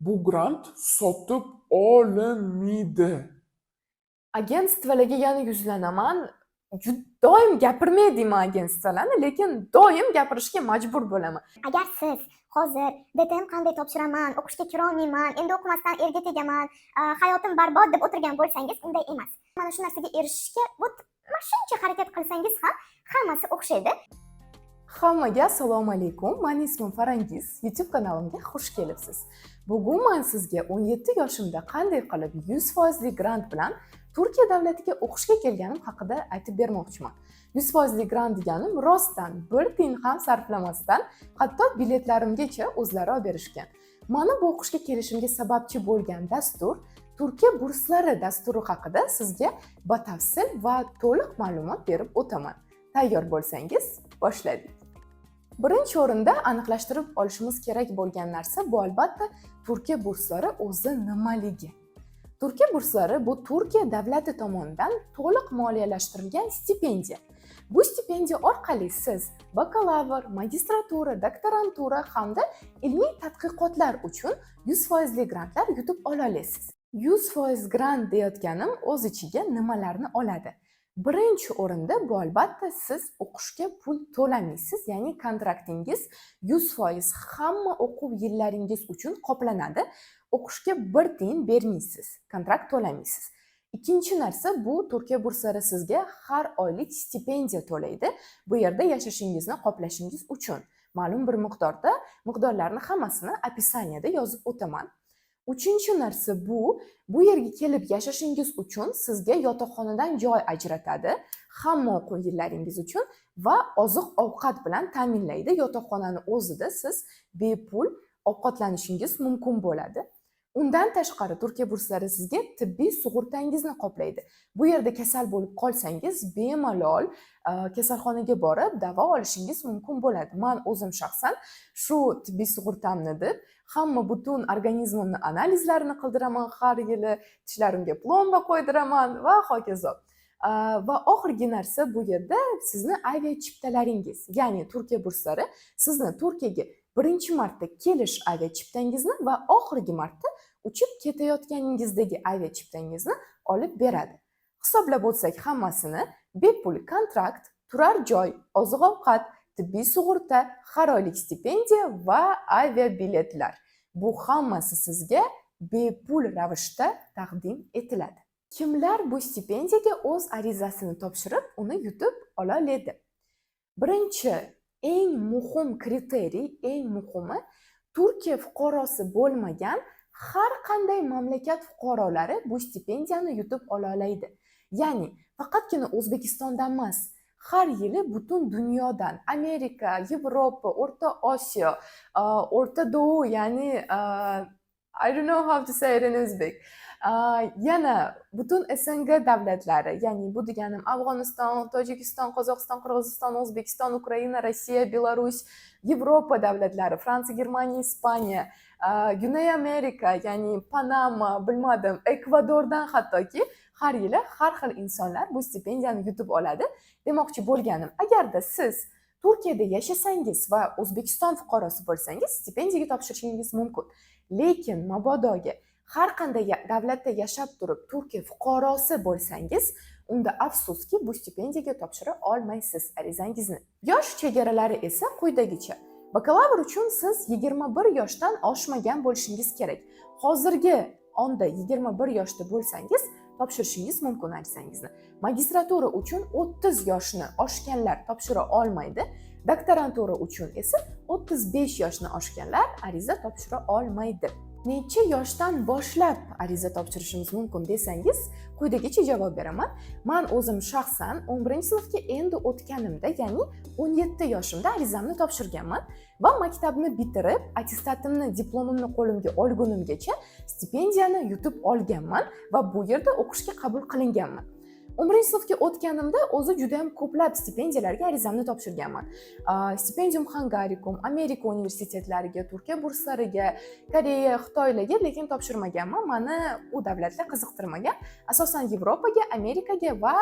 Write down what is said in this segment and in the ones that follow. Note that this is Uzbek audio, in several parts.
bu grant sotib olinmaydi. Agentstvalarga yana yuzlanaman. Doim gapirmayman agentstvalarni, lekin doim gapirishga majbur bo'laman. Agar siz hozir DTM qanday topshiraman, o'qishga kira olmayman, endi o'qimasdan erga tegaman, hayotim barbod deb o'tirgan bo'lsangiz, unday emas. Mana shu narsaga erishishga mana shuncha harakat qilsangiz ham hammasi o'xshaydi. Hammaga assalomu alaykum. Mening ismim Farangiz. YouTube kanalimga xush kelibsiz. Bugun men sizga 17 yoshimda qanday qilib 100% grant bilan Turkiya davlatiga o'qishga kelganim haqida aytib bermoqchiman. 100% grant deganim rostdan bir tiyin ham sarflamasdan, hatto biletlarimgacha o'zlari olib berishgan. Meni bu o'qishga kelishimga sababchi bo'lgan dastur Turkiya burslari dasturi haqida sizga batafsil va to'liq ma'lumot berib o'taman. Tayyor bo'lsangiz, boshladik. Birinchi o'rinda aniqlashtirib olishimiz kerak bo'lgan narsa bu albatta Turkiya burslari o'zi nimaligi. Turkiya burslari bu Turkiya davlati tomonidan to'liq moliyalashtirilgan stipendiya. Bu stipendiya orqali siz bakalavr, magistratura, doktorantura hamda ilmiy tadqiqotlar uchun 100% grantlar yutib ola olasiz. 100% grant deyotganim o'z ichiga nimalarni oladi? Birinchi o'rinda bu albatta siz o'qishga pul to'lamaysiz, ya'ni kontraktingiz 100% hamma o'quv yillaringiz uchun qoplanadi. O'qishga bir tiyin bermaysiz, kontrakt to'lamaysiz. Ikkinchi narsa bu Turkiya burslari sizga har oylik stipendiya to'laydi. Bu yerda yashashingizni qoplashingiz uchun ma'lum bir miqdorlarni hammasini opisaniyada yozib o'taman. Uchinchi narsa bu yerga kelib yashashingiz uchun sizga yotoqxonadan joy ajratadi, hamma o'quv yillaringiz uchun va oziq-ovqat bilan ta'minlaydi. Yotoqxonani o'zida siz bepul ovqatlanishingiz mumkin bo'ladi. Undan tashqari Turkiya burslari sizga tibbiy sug'urtangizni qoplaydi. Bu yerda kasal bo'lib qolsangiz, bemalol kasalxonaga borib davo olishingiz mumkin bo'ladi. Men o'zim shaxsan shu tibbiy sug'urtamni deb hamma butun organizmimni analizlarini qildiraman har yili, tishlarimga plomba qo'ydiraman va hokazo. Va oxirgi narsa bu yerda sizni avia chiptalaringiz, ya'ni Turkiya burslari sizni Turkiyaga birinchi marta kelish avia chiptangizni va oxirgi marta uchib ketayotganingizdagi avia chiptangizni olib beradi. Hisoblab o'tsak hammasini bepul kontrakt, turar joy, oziq-ovqat, tibbiy sug'urta, har oylik stipendiya va avia biletlar. Bu hammasi sizga bepul ravishda taqdim etiladi. Kimlar bu stipendiyaga o'z arizasini topshirib, uni yutib ola oladi? Birinchi, eng muhim kriteriy, eng muhimi Turkiya fuqarosi bo'lmagan har qanday mamlakat fuqarolari bu stipendiyani yutib ola oladi. Ya'ni faqatgina O'zbekistondan emas, har yili butun dunyodan, Amerika, Yevropa, O'rta Osiyo, O'rta Doğu, ya'ni I don't know how to say it in Uzbek. Yana butun SNG davlatlari, ya'ni bu deganim Afg'oniston, Tojikiston, Qozog'iston, Qirg'iziston, O'zbekiston, Ukraina, Rossiya, Belarus, Yevropa davlatlari, Fransiya, Germaniya, Ispaniya, Güney Amerika, ya'ni Panama, bilmadim, Ekvadordan hattoki har yili har xil insonlar bu stipendiyani yutib oladi. Demoqchi bo'lganim, agarda siz Turkiyada yashasangiz va O'zbekiston fuqarosi bo'lsangiz, stipendiyaga topshirishingiz mumkin. Lekin mabodoga har qanday davlatda yashab turib Turkiya fuqarosi bo'lsangiz, unda afsuski bu stipendiyaga topshira olmaysiz arizangizni. Yosh chegaralari esa quyidagicha. Bakalavr uchun siz 21 yoshdan oshmagan bo'lishingiz kerak. Hozirgi onda 21 yoshda bo'lsangiz, topshirishingiz mumkin arizangizni. Magistratura uchun 30 yoshni oshganlar topshira olmaydi. Doktorantura uchun esa 35 yoshni oshganlar ariza topshira olmaydi. Necha yoshdan boshlab ariza topshirishimiz mumkin desangiz, quyidagicha javob beraman. Men o'zim shaxsan 11-sinfga endi o'tganimda, ya'ni 17 yoshimda arizamni topshirganman va maktabni bitirib, attestatimni, diplomimni qo'limga olgunimgacha stipendiyani yutib olganman va bu yerda o'qishga qabul qilinganman. 11-sinfga o'tganimda o'zi juda ham ko'plab stipendiyalarga arizamni topshirganman. Stipendium Hungarikum, Amerika universitetlariga, Turkiya burslariga, Koreya, Xitoylarga lekin topshirmaganman. Meni u davlatlar qiziqtirmagan. Asosan Yevropaga, Amerikaga va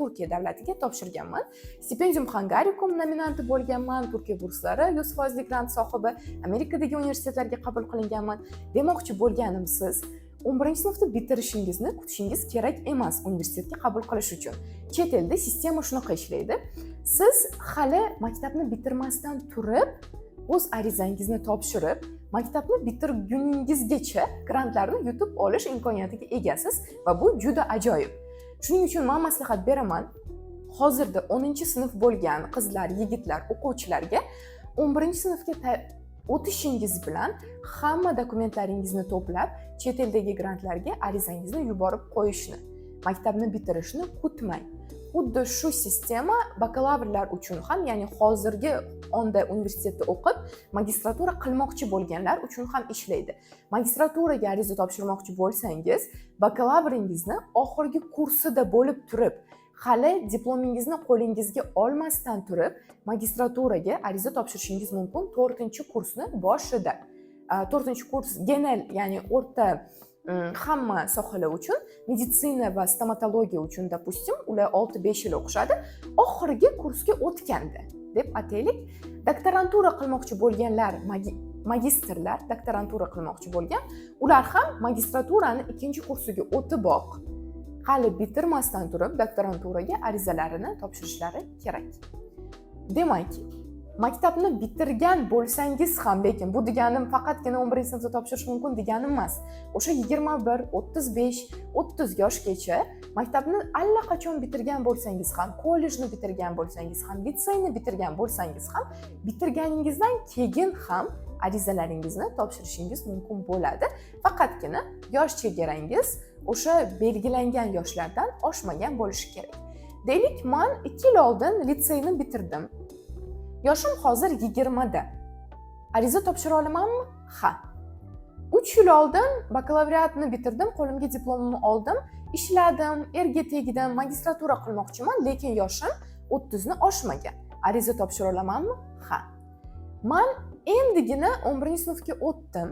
Turkiya davlatiga topshirganman. Stipendium Hungaricum nominanti bo'lganman. Turkiya burslari 100% grant sohibi, Amerikadagi universitetlarga qabul qilinganman. Demoqchi bo'lganim, siz 11-sinfni bitirishingizni kutishingiz kerak emas universitetga qabul qilish uchun. Chet elda sistema shunaqa ishlaydi. Siz hali maktabni bitirmasdan turib, o'z arizangizni topshirib, maktabni bitirguningizgacha grantlarni yutib olish imkoniyatiga egasiz va bu juda ajoyib. Shuning uchun men maslahat beraman, hozirda 10-sinf bo'lgan qizlar, yigitlar, o'quvchilarga 11-sinfga o'tishingiz bilan hamma dokumentlaringizni to'plab, chet eldagi grantlarga arizangizni yuborib qo'yishni, maktabni bitirishni kutmang. Xuddi shu sistema bakalavrlar uchun ham, ya'ni hozirgi onda universitetda o'qib, magistratura qilmoqchi bo'lganlar uchun ham ishlaydi. Magistraturaga ariza topshirmoqchi bo'lsangiz, bakalavringizni oxirgi kursida bo'lib turib, hali diplomingizni qo'lingizga olmasdan turib, magistraturaga ariza topshirishingiz mumkin 4-kursni boshida. 4-kurs general, ya'ni o'rta hamma sohalar uchun, meditsina va stomatologiya uchun, допустим, ular 6-5 yil o'qishadi. Oxirgi kursga o'tganda deb ataylik, doktorantura qilmoqchi bo'lganlar, magistrlar doktorantura qilmoqchi bo'lgan, ular ham magistraturani 2-kursiga o'tiboq hali bitirmasdan turib doktoranturaga arizalarini topshirishlari kerak. Demak, maktabni bitirgan bo'lsangiz ham, lekin bu deganim faqatgina 11-sinfda topshirish mumkin deganim emas. O'sha 21, 35, 30 yoshgacha maktabni allaqachon bitirgan bo'lsangiz ham, kollejni bitirgan bo'lsangiz ham, litseyni bitirgan bo'lsangiz ham, bitirganingizdan keyin ham arizalaringizni topshirishingiz mumkin bo'ladi. Faqatgina yosh chegarangiz o'sha belgilangan yoshlardan oshmagan bo'lishi kerak. Deylik, men 2 yil oldin litseyni bitirdim. Yoshim hozir 20 da. Ariza topshira olamanmi? Ha. 3 yil oldin bakalavriatni bitirdim, qo'limga diplomimni oldim, ishladim, erga tegdim, magistratura qilmoqchiman, lekin yoshim 30 ni oshmagan. Ariza topshira olamanmi? Ha. Men endigina 11-sinfga o'tdim.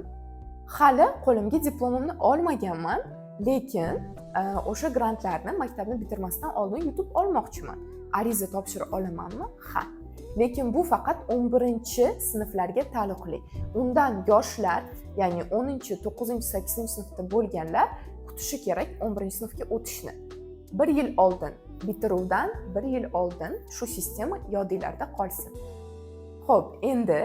Hali qo'limga diplomimni olmaganman, lekin o'sha grantlarni maktabni bitirmasdan oldin yutib olmoqchiman. Ariza topshira olamanmi? Ha. Lekin bu faqat 11-sinflarga taalluqli. Undan yoshlar, ya'ni 10, 9, 8-sinfda bo'lganlar kutishi kerak 11-sinfga o'tishni. 1 yil oldin bitiruvdan 1 yil oldin shu sistema yodingizda qolsin. Xo'p, endi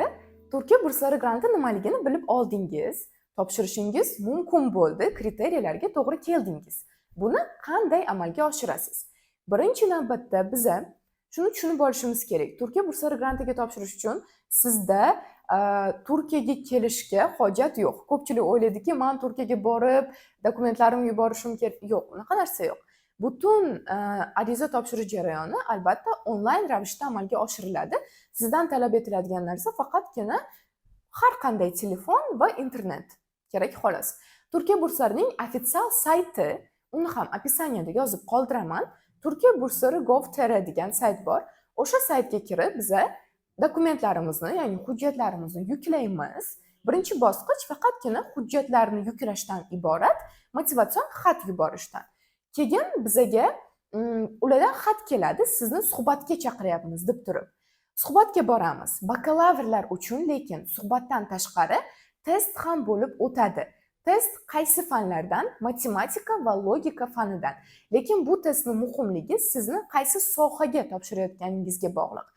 Turkiya burslari granti nimaligini bilib oldingiz, topshirishingiz mumkin bo'ldi, kriteriyalarga to'g'ri keldingiz. Buni qanday amalga oshirasiz? Birinchi navbatda biz shuni tushunib olishimiz kerak. Turkiya burslari grantiga topshirish uchun sizda Turkiyaga kelishga hojat yo'q. Ko'pchilik o'ylaydiki, men Turkiyaga borib, dokumentlarimni yuborishim kerak. Yo'q, unaqa narsa yo'q. Butun ariza topshirish jarayoni albatta onlayn ravishda amalga oshiriladi. Sizdan talab etiladigan narsa faqatgina har qanday telefon va internet kerak xolos. Turkiya burslarining ofitsial sayti, uni ham opisaniyada yozib qoldiraman. Turkiya burslari gov.tr degan sayt bor. O'sha saytga kirib biz dokumentlarimizni, ya'ni hujjatlarimizni yuklaymiz. Birinchi bosqich faqatgina hujjatlarni yuklashdan iborat, motivatsion xat yuborishdan. Keyin bizga ulardan xat keladi, sizni suhbatga chaqiryapmiz deb turib. Suhbatga boramiz. Bakalavrlar uchun, lekin suhbatdan tashqari test ham bo'lib o'tadi. Test qaysi fanlardan? Matematika va logika fanidan. Lekin bu testning muhimligi sizni qaysi sohaga topshirayotganingizga bog'liq.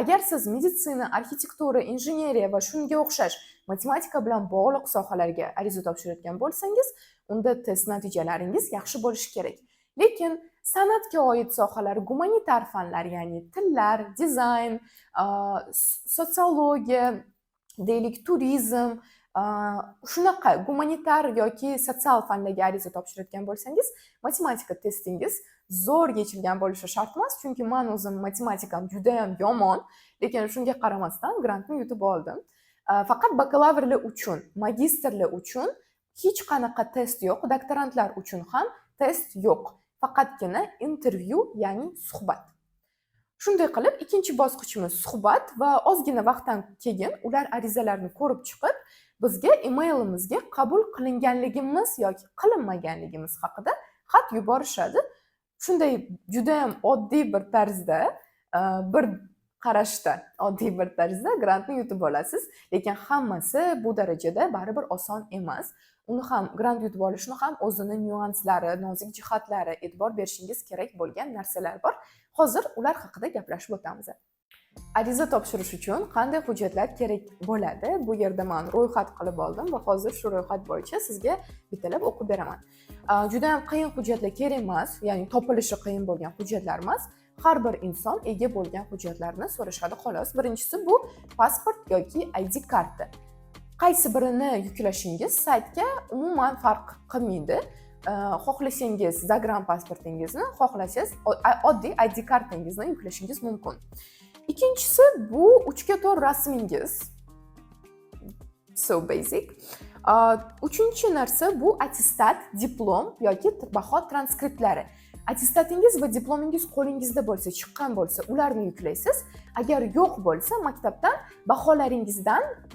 Agar siz meditsina, arxitektura, injineriya va shunga o'xshash matematika bilan bog'liq sohalarga ariza topshirayotgan bo'lsangiz, unda test natijalaringiz yaxshi bo'lishi kerak. Lekin san'atga oid sohalar, gumanitar fanlar, ya'ni tillar, dizayn, sotsiologiya, deylik, turizm, shunaqa gumanitar yoki sotsial fanlarga ariza topshirayotgan bo'lsangiz, matematika testingiz zo'r yechilgan bo'lishi shart emas, chunki men o'zim matematikam juda ham yomon, lekin shunga qaramasdan grantni yutib oldim. Faqat bakalavrlar uchun, magistrlar uchun hech qanaqa test yo'q, doktorantlar uchun ham test yo'q. Faqatgina intervyu, ya'ni suhbat. Shunday qilib, ikkinchi bosqichimiz suhbat va ozgina vaqtdan keyin ular arizalarni ko'rib chiqib, bizga emailimizga qabul qilinganligimiz yoki qilinmaganligimiz haqida xat yuborishadi. shunday juda ham oddiy bir tarzda, bir qarashda oddiy bir tarzda grantni yutib olasiz. Lekin hammasi bu darajada baribir oson emas. Uni ham grant yutib olishni ham o'zini nyuanslari, nozik jihatlari, e'tibor berishingiz kerak bo'lgan narsalar bor. Hozir ular haqida gaplashib o'tamiz. Ariza topshirish uchun qanday hujjatlar kerak bo'ladi? Bu yerda men ro'yxat qilib oldim va hozir shu ro'yxat bo'yicha sizga bitalab o'qib beraman. Juda ham qiyin hujjatlar kerak emas, ya'ni topilishi qiyin bo'lgan hujjatlar emas. Har bir inson ega bo'lgan hujjatlarni so'rashadi xolos. Birinchisi bu pasport yoki ID karta. Qaysi birini yuklashingiz saytga umuman farq qilmaydi. Xohlasangiz Zagram pasportingizni, xohlasangiz oddiy ID kartangizni yuklashingiz mumkin. Ikkinchisi bu 3x4 rasmingiz. So basic. Uchinchi narsa bu attestat, diplom yoki baho transkriptlari. Attestatingiz va diplomingiz qo'lingizda bo'lsa, chiqqan bo'lsa, ularni yuklaysiz. Agar yo'q bo'lsa,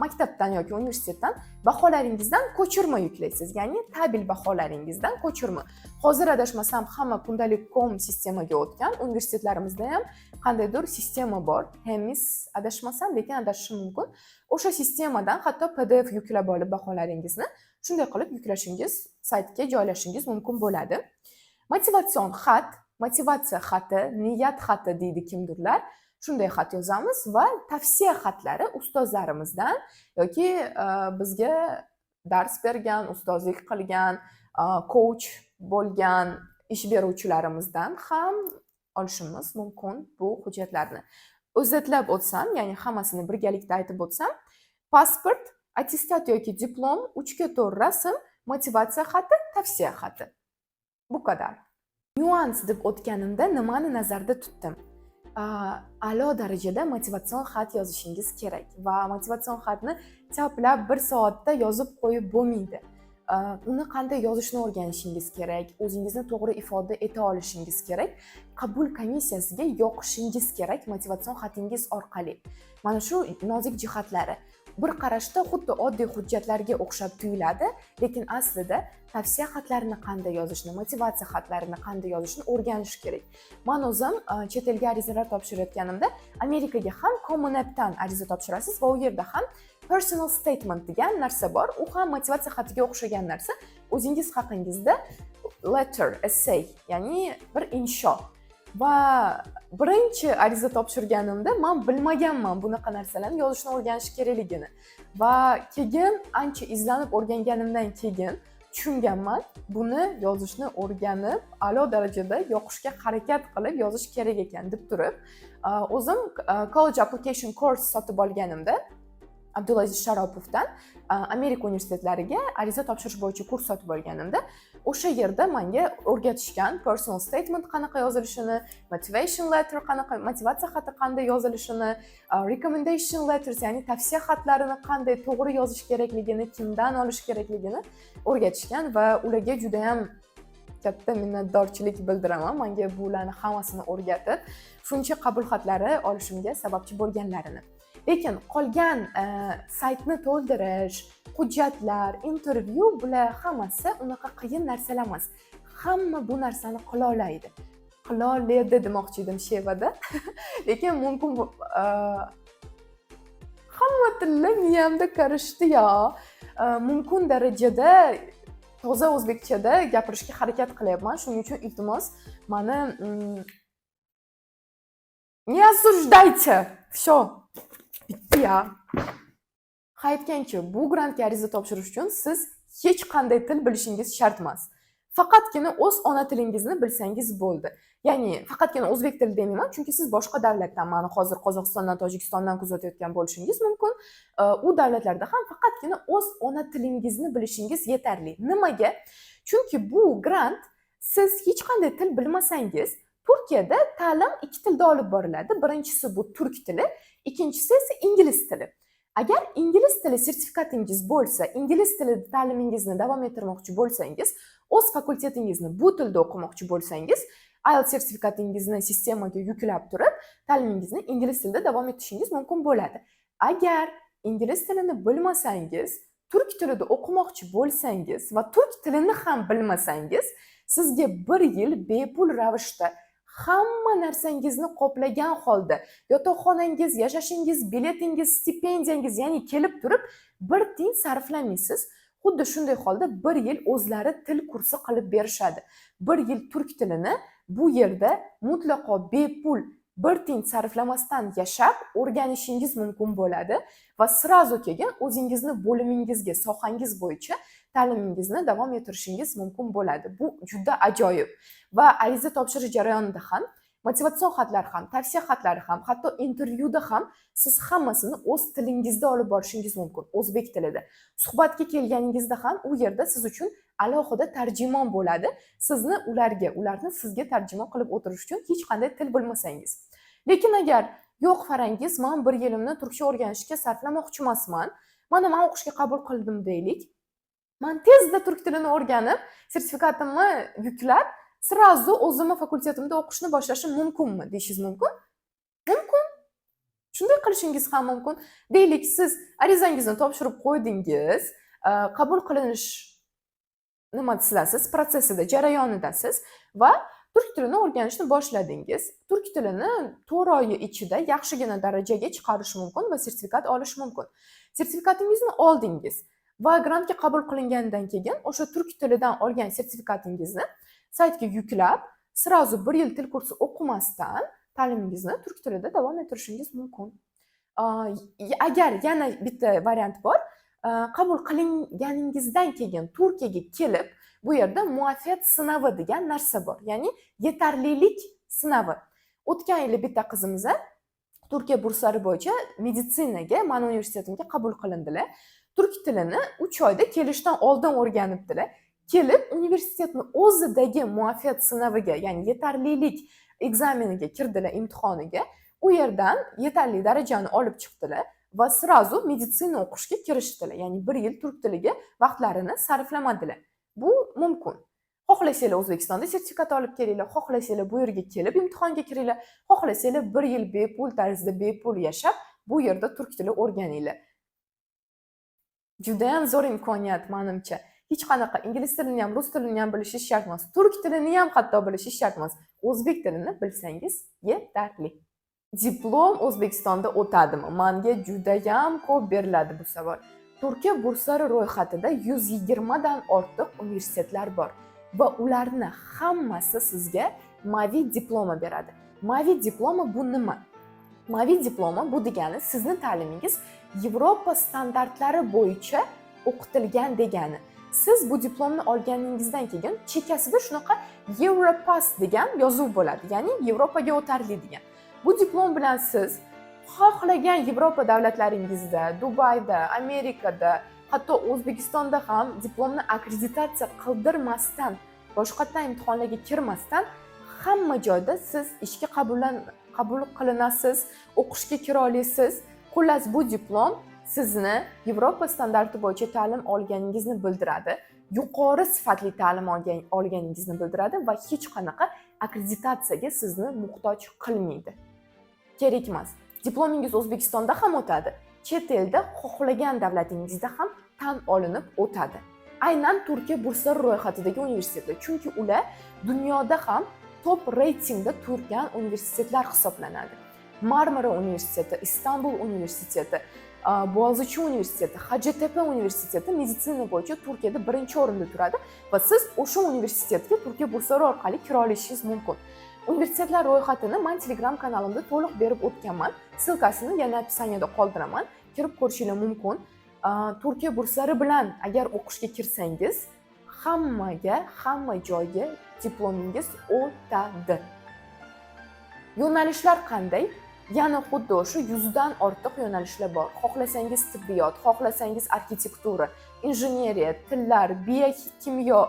maktabdan yoki universitetdan baholaringizdan ko'chirma yuklaysiz. Ya'ni tabil baholaringizdan ko'chirma. Hozir adashmasam hamma kundalik.com sistemaga o'tgan. Universitetlarimizda ham qandaydir sistema bor. Hemis adashmasam, lekin adashishim mumkin. O'sha sistemadan hatto PDF yuklab olib baholaringizni shunday qilib yuklashingiz, saytga joylashingiz mumkin bo'ladi. Motivatsion xat, motivatsiya xati, niyat xati deydi kimdirlar. Shunday xat yozamiz va tavsiya xatlari ustozlarimizdan yoki bizga dars bergan, ustozlik qilgan, coach bo'lgan ish beruvchilarimizdan ham olishimiz mumkin bu hujjatlarni. O'zlab o'tsam, ya'ni hammasini birgalikda aytib o'tsam, pasport, attestat yoki diplom, 3x4 rasm, motivatsiya xati, tavsiya xati. Bu kadar. Nuans deb o'tganimda nimani nazarda tutdim? A'lo darajada motivatsion xat yozishingiz kerak va motivatsion xatni chaplab 1 soatda yozib qo'yib bo'lmaydi. Uni qanday yozishni o'rganishingiz kerak, o'zingizni to'g'ri ifoda eta olishingiz kerak, qabul komissiyasiga yoqishingiz kerak motivatsion xatingiz orqali. Mana shu nozik jihatlari bir qarashda xuddi oddiy hujjatlarga o'xshab tuyuladi, lekin aslida tavsiya xatlarini qanday yozishni, motivatsiya xatlarini qanday yozishni o'rganish kerak. Men o'zim chet elga arizalar topshirayotganimda Amerikaga ham Common App'dan ariza topshirasiz va u yerda ham personal statement degan narsa bor. U ham motivatsiya xatiga o'xshagan narsa. O'zingiz haqingizda letter, essay, ya'ni bir insho. Va birinchi ariza topshirganimda men bilmaganman bunaqa narsalarni yozishni o'rganish kerakligini. Va keyin ancha izlanib o'rganganimdan keyin tushunganman, buni yozishni o'rganib, a'lo darajada yoqishga harakat qilib yozish kerak ekan deb turib, o'zim college application course sotib olganimda Abdulaziz Sharopovdan Amerika universitetlariga ariza topshirish bo'yicha kurs sotib olganimda, o'sha yerda menga o'rgatishgan personal statement qanaqa yozilishini, motivation letter qanaqa, motivatsiya xati qanday yozilishini, recommendation letters, ya'ni tavsiya xatlarini qanday to'g'ri yozish kerakligini, kimdan olish kerakligini o'rgatishgan va ularga juda ham katta minnatdorchilik bildiraman. Menga bularni hammasini o'rgatib, shuncha qabul xatlari olishimga sababchi bo'lganlarini. Lekin qolgan saytni to'ldirish, hujjatlar, intervyu bular hammasi unaqa qiyin narsalar emas. Hamma bu narsani qila oladi. Qila oladi demoqchi edim Shevada. Lekin mumkin hamma tillar miyamda karishdi-ya. Mumkin darajada toza o'zbekchada gapirishga harakat qilyapman. Shuning uchun iltimos meni не осуждайте. Всё. Bitti-ya. Aytgancha, bu grantga ariza topshirish uchun siz hech qanday til bilishingiz shart emas. Faqatgina o'z ona tilingizni bilsangiz bo'ldi. Ya'ni faqatgina o'zbek tili demayman, chunki siz boshqa davlatdan, mana hozir Qozog'istondan, Tojikistondan kuzatayotgan bo'lishingiz mumkin. U davlatlarda ham faqatgina o'z ona tilingizni bilishingiz yetarli. Nimaga? Chunki bu grant siz hech qanday til bilmasangiz, Turkiyada ta'lim 2 tilda olib boriladi. Birinchisi bu turk tili, ikkinchisi esa ingliz tili. Agar ingliz tili sertifikatingiz bo'lsa, ingliz tilida ta'limingizni davom ettirmoqchi bo'lsangiz, o'z fakultetingizni bu tilda o'qimoqchi bo'lsangiz, IELTS sertifikatingizni sistemaga yuklab turib, ta'limingizni ingliz tilida davom ettirishingiz mumkin bo'ladi. Agar ingliz tilini bilmasangiz, turk tilida o'qimoqchi bo'lsangiz va turk tilini ham bilmasangiz, sizga 1 yil bepul ravishda hamma narsangizni qoplagan holda yotoqxonangiz, yashashingiz, biletingiz, stipendiyangiz, ya'ni kelib turib bir tiyin sarflamaysiz. Xuddi shunday holda 1 yil o'zlari til kursi qilib berishadi. 1 yil turk tilini bu yerda mutlaqo bepul 1 tiyin sarflamasdan yashab o'rganishingiz mumkin bo'ladi va srazu keyin o'zingizni bo'limingizga, sohangiz bo'yicha ta'limingizni davom ettirishingiz mumkin bo'ladi. Bu juda ajoyib. Va ariza topshirish jarayonida ham, motivatsion xatlar ham, tavsiya xatlari ham, hatto intervyuda ham siz hammasini o'z tilingizda olib borishingiz mumkin, o'zbek tilida. Suhbatga kelganingizda ham u yerda siz uchun alohida tarjimon bo'ladi. Sizni ularni sizga tarjimon qilib o'tirish uchun hech qanday til bilmasangiz. Lekin agar yo'q Farangiz, men 1 yilimni turkcha o'rganishga sarflamoqchi emasman. Mana men o'qishga qabul qildim deylik. Men tezda turk tilini o'rganib, sertifikatimni yuklab, srazu o'zimni fakultetimda o'qishni boshlashim mumkinmi deyishingiz mumkin? Mumkin. Shunday qilishingiz ham mumkin. Deylik, siz arizangizni topshirib qo'ydingiz, qabul qilinish nima desizsiz, protsessida, jarayonidasiz va turk tilini o'rganishni boshladingiz. Turk tilini 4 oy ichida yaxshigina darajaga chiqarish mumkin va sertifikat olish mumkin. Sertifikatingizni oldingiz va grantga qabul qilingandan keyin o'sha turk tilidan olgan sertifikatingizni saytga yuklab, srazu 1 yil til kursi o'qimasdan ta'limingizni turk tilida davom ettirishingiz mumkin. Agar yana bitta variant bor, qabul qilinganingizdan keyin Turkiyaga kelib, bu yerda muvaffaqiyat sinovi degan narsa bor. Ya'ni yetarlilik sinovi. O'tgan yili bitta qizimiz Turkiya burslari bo'yicha meditsinaga mana universitetimga qabul qilindilar. Turk tilini 3 oyda kelishdan oldin o'rganibdilar. Kelib universitetning o'zidagi muvaffaqiyat sinoviga, ya'ni yetarlilik ekzameniga kirdilar, imtihoniga. U yerdan yetarli darajani olib chiqdilar va srazu meditsina o'qishga kirishdilar. Ya'ni 1 yil turk tiliga vaqtlarini sarflamadilar. Bu mumkin. Xohlasanglar O'zbekistonda sertifikat olib kelinglar, xohlasanglar bu yerga kelib imtihonga kiringlar, xohlasanglar 1 yil bepul tarzda bepul yashab bu yerda turk tili o'rganinglar. Juda ham zo'r imkoniyat menimcha. Hech qanaqa ingliz tilini ham, rus tilini ham bilishingiz shart emas. Turk tilini ham hatto bilishingiz shart emas. O'zbek tilini bilsangiz yetarli. Diplom O'zbekistonda o'tadimi? Menga juda ham ko'p beriladi bu savol. Turkiya burslari ro'yxatida 120 dan ortiq universitetlar bor va ularni hammasi sizga Mavi diploma beradi. Mavi diploma bu nima? Mavi diploma bu degani sizning ta'limingiz Yevropa standartlari bo'yicha o'qitilgan degani. Siz bu diplomni olganingizdan keyin chekkasida shunaqa Europass degan yozuv bo'ladi, ya'ni Yevropaga o'tarli degan. Bu diplom bilan siz xohlagan Yevropa davlatlaringizda, Dubayda, Amerikada, hatto O'zbekistonda ham diplomni akkreditatsiya qildirmasdan, boshqatdan imtihonlarga kirmasdan hamma joyda siz ishga qabul qilinasiz, o'qishga kira olasiz. Xullas, bu diplom sizni Yevropa standarti bo'yicha ta'lim olganingizni bildiradi, yuqori sifatli ta'lim olganingizni bildiradi va hech qanaqa akkreditatsiyaga sizni muhtoj qilmaydi. Kerak emas. Diplomingiz O'zbekistonda ham o'tadi, chet elda xohlagan davlatingizda ham tan olinib o'tadi. Aynan Turkiya burslari ro'yxatidagi universitetlar, chunki ular dunyoda ham top reytingda turgan universitetlar hisoblanadi. Marmara universiteti, Istanbul universiteti, Boğaziçi universiteti, Hacettepe universiteti meditsina bo'yicha Turkiyada 1-o'rinda turadi va siz o'sha universitetga Turkiya burslari orqali kira olishingiz mumkin. Universitetlar ro'yxatini men Telegram kanalimda to'liq berib o'tganman. Silkasini yana opisaniyada qoldiraman. Kirib ko'rishingiz mumkin. Turkiya burslari bilan agar o'qishga kirsangiz, hamma joyga diplomingiz o'tadi. Yo'nalishlar qanday? Yana xuddi o'sha 100 dan ortiq yo'nalishlar bor. Xohlasangiz tibbiyot, xohlasangiz arxitektura, injineriya, tillar, biokimyo,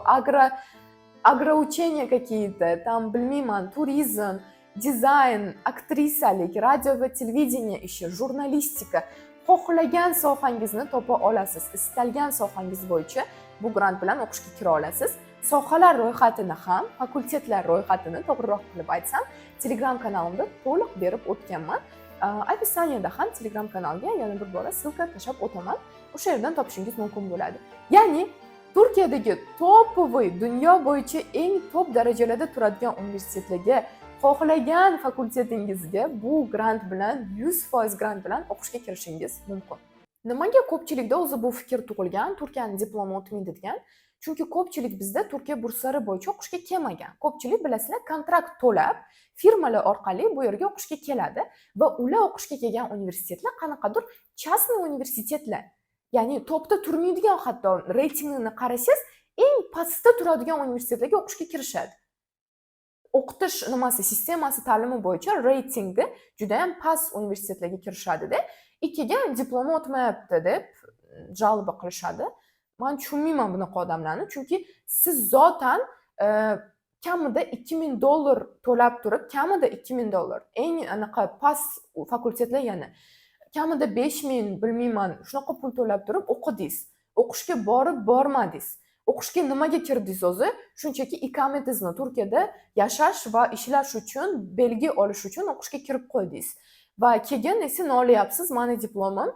agroучения какие-то, там, bilmayman, turizm, dizayn, aktrisalik, radio va televideniya ishi, jurnalistika, xohlagan sohangizni topa olasiz. Istalgan sohangiz bo'yicha bu grant bilan o'qishga kira olasiz. Sohalar ro'yxatini ham, fakultetlar ro'yxatini to'g'riroq qilib aytsam, Telegram kanalimda to'liq berib o'tganman. Opisaniyada ham Telegram kanalga yana bir bora silka tashlab o'taman. O'sha yerdan topishingiz mumkin bo'ladi. Ya'ni Turkiyadagi topovoy dunyo bo'yicha eng top darajalarda turadigan universitetlarga xohlagan fakultetingizga bu grant bilan 100% grant bilan o'qishga kirishingiz mumkin. Nimaga ko'pchilikda o'zi bu fikr tug'ilgan, Turkiyaning diplomi o'tmaydi degan? Chunki ko'pchilik bizda Turkiya burslari bo'yicha o'qishga kelmagan. Ko'pchilik bilasizlar, kontrakt to'lab, firmalar orqali bu yerga o'qishga keladi va ular o'qishga kelgan universitetlar qanaqadir частный universitetlar. Ya'ni topda turmaydigan, hatto reytingini qarasangiz, eng pastda turadigan universitetlarga o'qishga kirishadi. O'qitish nimasi, sistemasi ta'limi bo'yicha reytingi juda ham past universitetlarga kirishadi-da. Ikkiga diplomi o'tmayapti deb jalba qilishadi. Men tushunmayman bunaqa odamlarni, chunki siz zotan kamida $2000 to'lab turib, kamida $2000, eng anaqa past fakultetlar yana kamida 5000, bilmayman, shunaqa pul to'lab turib o'qidingiz. O'qishga bormadingiz. O'qishga nimaga kirdingiz o'zi? Shunchaki ikomatingizni Turkiyada yashash va ishlash uchun, belgi olish uchun o'qishga kirib qo'ydingiz. Va keyin esa nolayapsiz, meni diplomim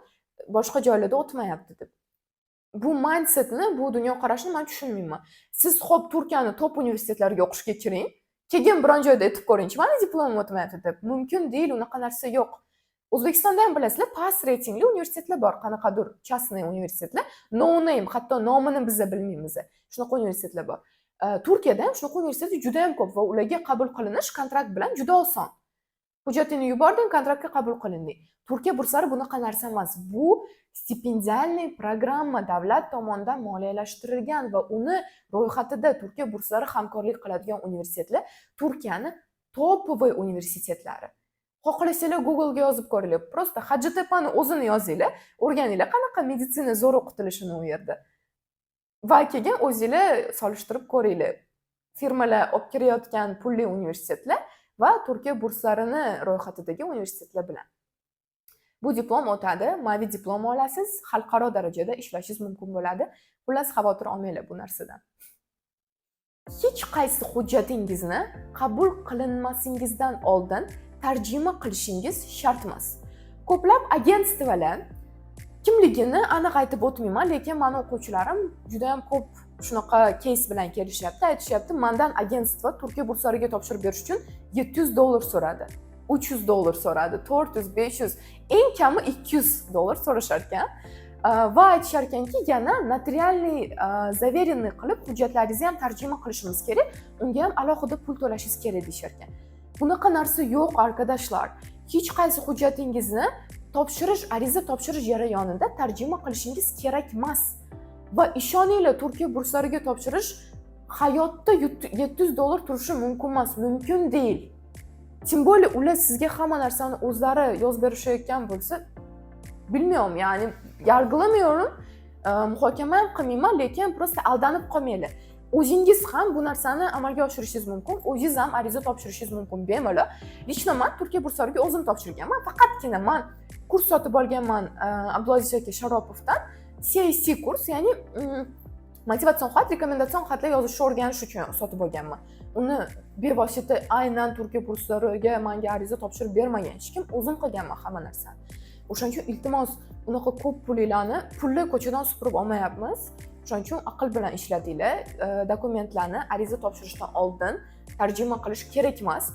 boshqa joylarda o'tmayapti deb. Bu mindsetni, bu dunyoqarashni men tushunmayman. Siz xo'p Turkiyani top universitetlariga o'qishga kiring, keyin biron joyda aytib ko'ringchi, meni diplomim o'tmayapti deb. Mumkin deyil, unaqa narsa yo'q. O'zbekistonda ham bilasizlar, past reytingli universitetlar bor, qanaqadir частный universitetlar, no name, hatto nomini biz bilmaymiz. Shunaqa universitetlar bor. Turkiyada ham shunaqa universitetlar juda ham ko'p va ularga qabul qilinish kontrakt bilan juda oson. Hujjatini yubording, kontraktga qabul qilinding. Turkiya burslari bunaqa narsa emas. Bu stipendialniy programma davlat tomonidan moliyalashtirilgan va uni ro'yxatida Turkiya burslari hamkorlik qiladigan universitetlar Turkiyani topovoy universitetlari. Xohlasanglar Google'ga yozib ko'ringlar. Prosta Hajitepani o'zini yozinglar, o'rganinglar qanaqa meditsina zo'r o'qitilishini u yerda. Va keyin o'zinglar solishtirib ko'ringlar. Firmalar olib kirayotgan pulli universitetlar va Turkiya burslarini ro'yxatidagi universitetlar bilan. Bu diplom o'tadi, mavi diplom olasiz, xalqaro darajada ishlashingiz mumkin bo'ladi. Xullas, xavotir olmanglar bu narsadan. Hech qaysi hujjatingizni qabul qilinmasingizdan oldin tarjima qilishingiz shart emas. Ko'plab agentstvalar kimligini aniq aytib o'tmayman, lekin meni o'quvchilarim juda ham ko'p shunaqa case bilan kelishyapti, aytishyapti, mendan agentstva Turkiya burslariga topshirib berish uchun $700 so'radi, $300 so'radi, 400, 500, eng kami $200 so'rashar ekan. Va aytishar ekanki, yana notarialniy zaverenniy qilib hujjatlaringizni ham tarjima qilishimiz kerak, unga ham alohida pul to'lashingiz kerak deyshar ekan. Bunaqa narsa yo'q, arkadaşlar. Hech qaysi hujjatingizni ariza topshirish jarayonida tarjima qilishingiz kerak emas. Va ishoninglar, Turkiya burslariga topshirish hayotda $700 turishi mumkin emas, mumkin deyil. Tim bo'li ular sizga hamma narsani o'zlari yozib berishayotgan bo'lsa, bilmayman, ya'ni yarg'ilamiyorum, muhokama ham qilmayman, lekin prosta aldanib qolmanglar. O'zingiz ham bu narsani amalga oshirishingiz mumkin, o'zingiz ham ariza topshirishingiz mumkin bemalol. Lично men Turkiya burslariga o'zim topshirganman, faqatgina men kurs sotib olganman Abdulaziz aka Sharopovdan, CIC kurs, ya'ni motivatsion xat, rekomendatsion xatlar yozishni o'rganish uchun sotib olganman. Uni bevosita aynan Turkiya burslariga menga ariza topshirib bermagan hech kim, o'zim qilganman hamma narsani. O'shaning uchun iltimos, unaqa ko'p pulni ko'chadan supurib olmayapmiz. Shuning uchun aql bilan ishladinglar. Dokumentlarni ariza topshirishdan oldin tarjima qilish kerak emas.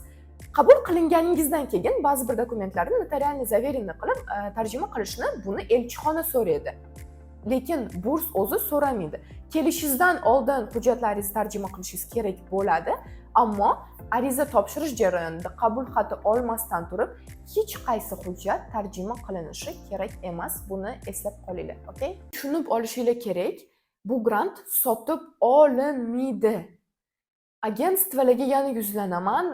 Qabul qilinganingizdan keyin ba'zi bir dokumentlarni notarialniy zaverenniy qilib tarjima qilishni buni elchixona so'raydi. Lekin burs o'zi so'ramaydi. Kelishingizdan oldin hujjatlaringizni tarjima qilishingiz kerak bo'ladi, ammo ariza topshirish jarayonida qabul xati olmasdan turib hech qaysi hujjat tarjima qilinishi kerak emas. Buni eslab qolinglar, okay? Tushunib olishinglar kerak. Bu grant sotib olinmaydi. Agentstvalarga yana yuzlanaman.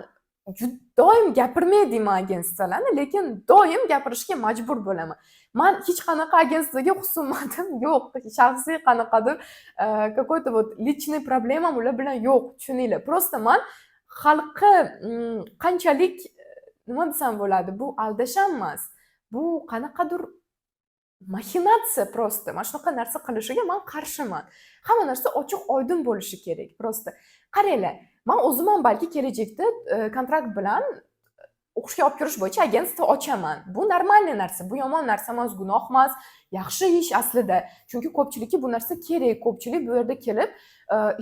Doim gapirmayman agentstvalarni, lekin doim gapirishga majbur bo'laman. Men hech qanaqa agentstvaga xusumatim yo'q. Shaxsiy qanaqadir какой-то вот личный проблемам ular bilan yo'q, tushuninglar. Prosta men xalqi qanchalik nima desam bo'ladi, bu aldasham emas. Bu qanaqadir maxinatsiya prosta. Mana shunaqa narsa qilishiga men qarshiman. Hamma narsa ochiq oydin bo'lishi kerak. Prosta qaranglar, men o'zim ham balki kelajakda kontrakt bilan o'qishga olib kirish bo'yicha agentstva ochaman. Bu normalniy narsa, bu yomon narsa emas, gunoh emas. yaxshi ish aslida. Chunki ko'pchilikka bu narsa kerak. Ko'pchilik bu yerda kelib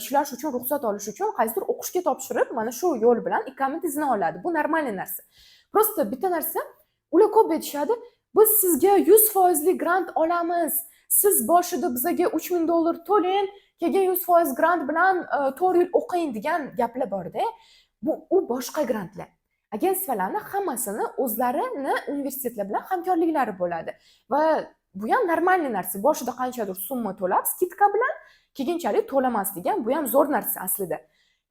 ishlash uchun, ruxsat olish uchun qaysidir o'qishga topshirib, mana shu yo'l bilan ikamat izni oladi. Bu normal narsa. Prosta bitta narsa, ular ko'p aytishadi, biz sizga 100% grant olamiz. Siz boshida bizaga $3000 to'lang, keyin 100% grant bilan 4 yil o'qing degan gaplar bor-da. U boshqa grantlar. Agentstvalarning hammasini o'zlarini universitetlar bilan hamkorliklari bo'ladi va bu ham normal narsa. Boshida qanchadir summa to'lab, skidka bilan keyinchalik to'lamas degan, bu ham zo'r narsa aslida.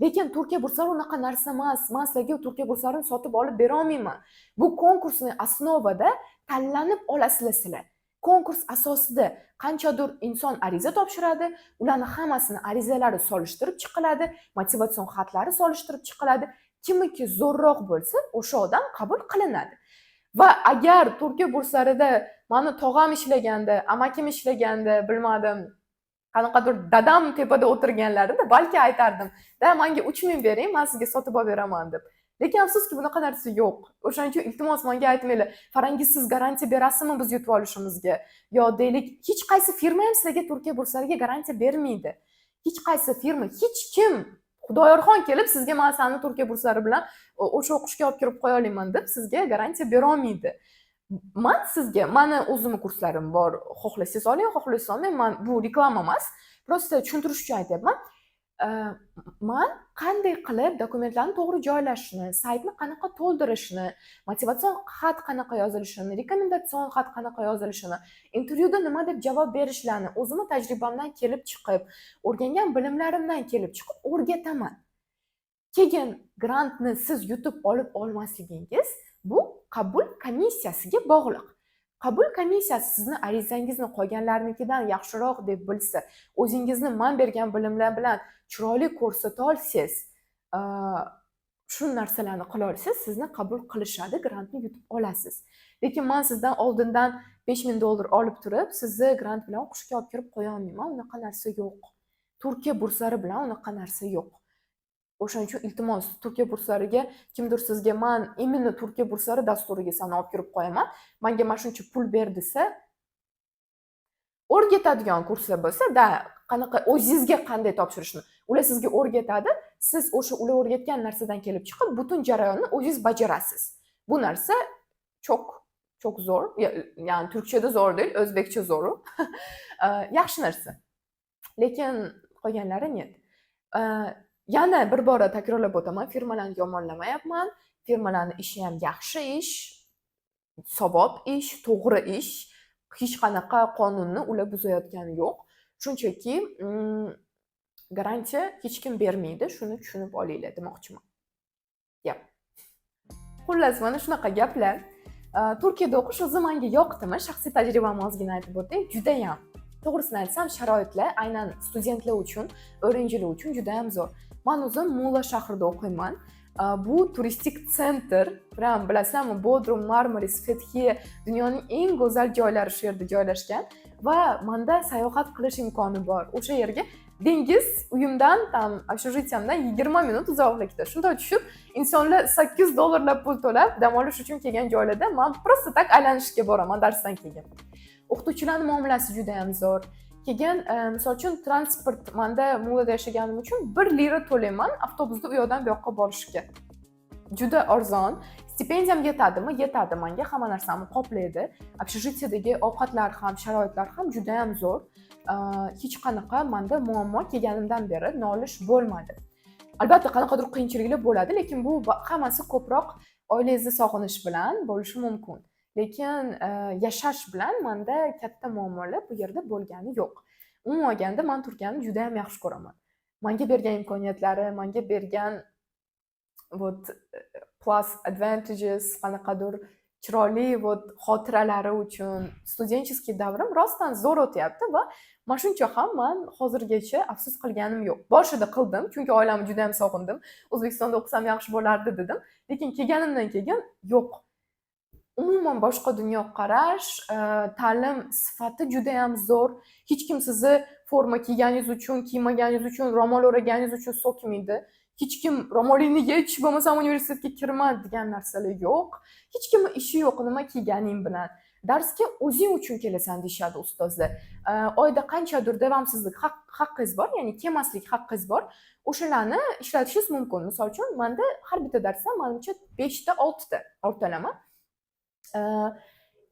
Lekin Turkiya burslari unaqa narsa emas. Men sizlarga Turkiya burslarini sotib olib bera olmayman. Bu konkursning asnovida tanlanib olasizlar sizlar. Konkurs asosida qanchadir inson ariza topshiradi, ularning hammasini arizalari solishtirib chiqiladi, motivatsion xatlari solishtirib chiqiladi. Kimiki zo'rroq bo'lsa, o'sha odam qabul qilinadi. Va agar Turkiya burslarida meni tog'am ishlaganda, amakim ishlaganda, bilmadim, qanaqadir dadam tepada o'tirganlarida balki aytardim, "Da, menga 3000 bering, men sizga sotib olib beraman" deb. Lekin afsuski bunaqa narsa yo'q. O'shaning uchun iltimos menga aytmanglar, "Farangiz siz garantiya berasizmi biz yutib olishimizga?" Yo deylik, hech qaysi firma ham sizlarga Turkiya burslariga garantiya bermaydi. Hech qaysi firma, hech kim Xudoyorxon kelib sizga men seni Turkiya burslari bilan o'sha o'qishga olib kirib qo'ya olaman deb sizga garantiya bera olmaydi. Men sizga, meni o'zimning kurslarim bor, xohlasangiz oling, xohlasangiz olmang, men bu reklama emas, prosta tushuntirish uchun aytyapman. Men qanday qilib dokumentlarni to'g'ri joylashni, saytni qanaqa to'ldirishni, motivatsion xat qanaqa yozilishini, rekomendatsion xat qanaqa yozilishini, intervyuda nima deb javob berishlarni o'zimning tajribamdan kelib chiqib, o'rgangan bilimlarimdan kelib chiqib o'rgataman. Keyin grantni siz yutib olib olmasligingiz bu qabul komissiyasiga bog'liq. Qabul komissiyasi sizni arizangizni qolganlarnikidan yaxshiroq deb bilsa, o'zingizni men bergan bilimlar bilan chiroyli ko'rsata olsangiz, shu narsalarni qila olsangiz, sizni qabul qilishadi, grantni yutib olasiz. Lekin men sizdan oldindan $5000 olib turib, sizni grant bilan o'qishga olib kirib qo'ya olmayman. Unaqa narsa yo'q. Turkiya burslari bilan unaqa narsa yo'q. O'shaning uchun iltimos, Turkiya burslariga kimdir sizga men imенно Turkiya burslari dasturiga seni olib kirib qo'yaman, menga mana shuncha pul ber desa, o'rgatadigan kurslar bo'lsa, qanaqa o'zingizga qanday topshirishni ular sizga o'rgatadi, siz o'sha ular o'rgatgan narsadan kelib chiqib, butun jarayonni o'zingiz bajarasiz. Bu narsa çok zo'r, ya'ni turkchada zo'r değil, o'zbekcha zo'r. Yaxshi narsa. Lekin qolganlari net. Yana bir bora takrorlab o'taman, firmalarni yomonlamayapman. Firmalarning ishi ham yaxshi ish, savob ish, to'g'ri ish. Hech qanaqa qonunni ular buzayotgani yo'q. Shunchaki garantiya hech kim bermaydi, shuni tushunib olinglar demoqchiman. Yep. Xullas, mana shunaqa gaplar. Turkiyada o'qish o'zi menga yoqdimi? Shaxsiy tajribamni ozgina aytib o'tay, juda ham. To'g'risini aytsam, sharoitlar aynan studentlar uchun, o'quvchilar uchun juda ham zo'r. Men o'zim Muğla shahrida o'qiyman. Bu turistik sentr, bilasizlarmi, Bodrum, Marmaris, Fethiye dunyoning eng go'zal joylari shu yerda joylashgan va menda sayohat qilish imkoni bor. O'sha yerga dengiz uyimdan, общежитиямdan 20 minut uzoqlikda. Shunda tushib, insonlar $8 pul to'lab dam olish uchun kelgan joylarda men prosta tak aylanishga boraman darsdan keyin. O'qituvchilarning muomalasi juda ham zo'r. Keyin, misol uchun transport, menda Muğlada yashaganim uchun 1 lira to'layman avtobusda u yoqdan bu yoqqa borishga. Juda arzon. Stipendiyam yetadimi? Yetadi menga, hamma narsamni qoplaydi. Общежитиядagi ovqatlar ham, sharoitlar ham juda ham zo'r. Hech qanaqa menda muammo kelganimdan beri nolish bo'lmadi. Albatta, qanaqadir qiyinchiliklar bo'ladi, lekin bu hammasi ko'proq oilangizni sog'inish bilan bo'lishi mumkin. Lekin yashash bilan menda katta muammolar bu yerda bo'lgani yo'q. Umuman olganda men Turkiyani juda ham yaxshi ko'raman. Menga bergan imkoniyatlari, menga bergan plus advantages, qanaqadir chiroyli xotiralari uchun studentskiy davrim rostdan zo'r o'tyapti va mana shuncha ham men hozirgacha afsus qilganim yo'q. Boshida qildim, chunki oilamni juda ham sog'indim. O'zbekistonda o'qisam yaxshi bo'lardi dedim. Lekin kelganimdan keyin yo'q. Umuman boshqa dunyoqarash, ta'lim sifati juda ham zo'r. Hech kim sizni forma kiyganingiz uchun, kiymaganingiz uchun, ro'mol o'raganingiz uchun so'kmaydi. Hech kim ro'molingni yech, bo'lmasa universitetga kirma degan narsalar yo'q. Hech kimning ishi yo'q nima kiyganing bilan. darsga o'zing uchun kelasan deyishadi ustozlar. Oyda qanchadir davomsizlik haqqingiz bor, ya'ni kelmaslik haqqingiz bor. O'shalarni ishlatishingiz mumkin. Misol uchun, menda har bitta darsdan menimcha 5 ta 6 ta o'rtalama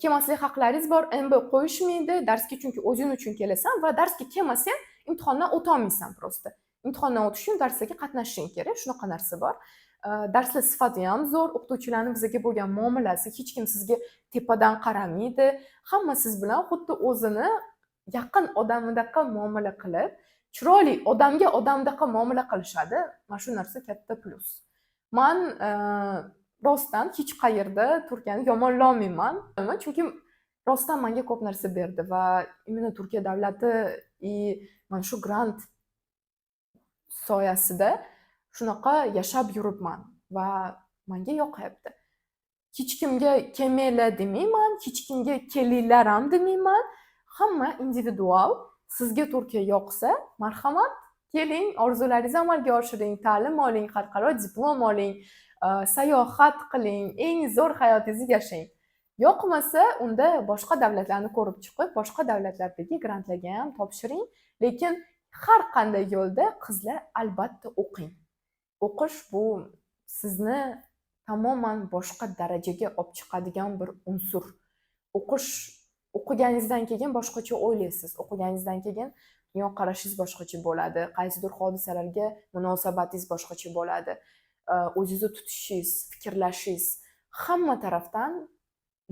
kelmaslik haqlaringiz bor. MB qo'yishmaydi darsga, chunki o'zing uchun kelasan va darsga kelmasang imtihondan o'ta olmaysan prosta. Imtihondan o'tish uchun darslarga qatnashishing kerak. Shunaqa narsa bor. Darslar sifati ham zo'r, o'qituvchilarning bizga bo'lgan muomalasi, hech kim sizga tepadan qaramaydi. Hamma siz bilan xuddi o'zini yaqin odamidaqa muomala qilib, chiroyli odamdaqa muomala qilishadi. Mana shu narsa katta plus. Men rostdan hech qayerda Turkiyani yomonlamayman, chunki rostdan menga ko'p narsa berdi va imенно Turkiya davlati mana shu grant soyasida shunaqa yashab yuribman va menga yoqayapti. Hech kimga kelmanglar demayman, hech kimga kelinglar ham demayman. Hamma individual. Sizga Turkiya yoqsa, marhamat, keling, orzularingizni amalga oshiring, ta'lim oling, xalqaro diplom oling, sayohat qiling, eng zo'r hayotingizni yashang. Yoqmasa, unda boshqa davlatlarni ko'rib chiqib, boshqa davlatlardagi grantlarga ham topshiring, lekin har qanday yo'lda qizlar albatta o'qing. O'qish bu sizni tamoman boshqa darajaga olib chiqadigan bir unsur. O'qiganingizdan keyin boshqacha o'ylaysiz. O'qiganingizdan keyin dunyoqarashingiz boshqacha bo'ladi. Qaysidir hodisalarga munosabatingiz boshqacha bo'ladi. O'zingizni tutishingiz, fikrlashingiz hamma tarafdan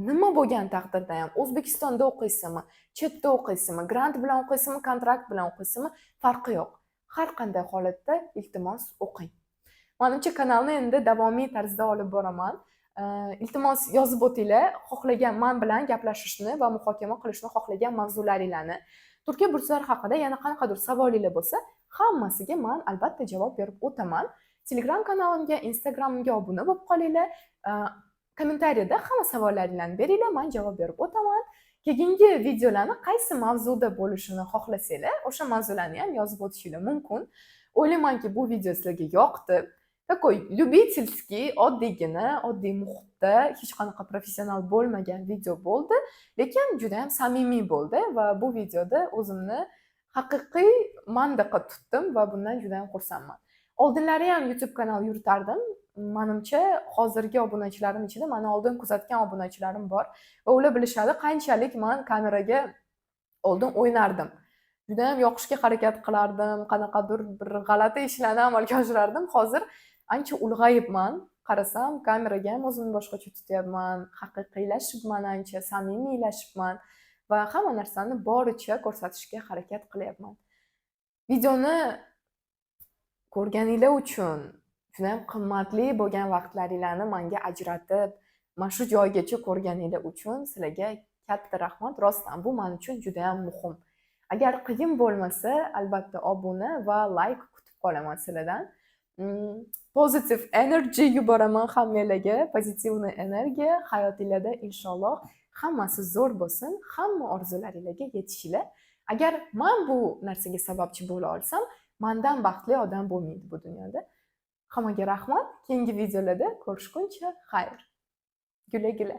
nima bo'lgan taqdirda ham, O'zbekistonda o'qiysizmi, chetda o'qiysizmi, grant bilan o'qiysizmi, kontrakt bilan o'qiysizmi, farqi yo'q. Har qanday holatda iltimos o'qing. Menimcha kanalni endi davomiy tarzda olib boraman. Iltimos yozib o'tinglar, xohlagan men bilan gaplashishni va muhokama qilishni xohlagan mavzularingizni. Turkiya burslari haqida yana qanaqadir savolinglar bo'lsa, hammasiga men albatta javob berib o'taman. Telegram kanalimga, Instagramimga obuna bo'lib qolinglar. Kommentariyada hamma savollaringizni beringlar, men javob berib o'taman. Keyingi videolarni qaysi mavzuda bo'lishini xohlasanglar, o'sha mavzularni ham yozib o'tishinglar mumkin. O'ylaymanki, bu video sizlarga yoqdi. Такой любительский, oddiy muhitda, hech qanaqa professional bo'lmagan video bo'ldi, lekin juda ham samimiy bo'ldi va bu videoda o'zimni haqiqiy mandaqa tutdim va bundan juda ham xursandman. Oldinlari ham YouTube kanal yuritardim. Menimcha, hozirgi obunachilarim ichida meni oldin kuzatgan obunachilarim bor va ular bilishadi qanchalik men kameraga oldin o'ynardim. Juda ham yoqishga harakat qilardim, qanaqadir bir g'alati ishlarni amalga oshirardim. Hozir ancha ulg'ayibman. Qarasam, kameraga ham o'zimni boshqacha tutyapman, haqiqiylashibman, ancha samimiylashibman va hamma narsani boricha ko'rsatishga harakat qilyapman. Videoni ko'rganinglar uchun, juda ham qimmatli bo'lgan vaqtlaringizni menga ajratib, mana shu joygacha ko'rganinglar uchun sizlarga katta rahmat. Rostdan bu men uchun juda ham muhim. Agar qiyin bo'lmasa, albatta obuna va like kutib qolaman sizlardan. Positive energy yuboraman hammanglarga, pozitivniy energiya hayotingizda inshaalloh hammasi zo'r bo'lsin, hamma orzularingizga yetishinglar. Agar men bu narsaga sababchi bo'la olsam, mendan baxtli odam bo'lmaydi bu dunyoda. Hammaga rahmat. Keyingi videolarda ko'rishguncha xayr. Gula-gula.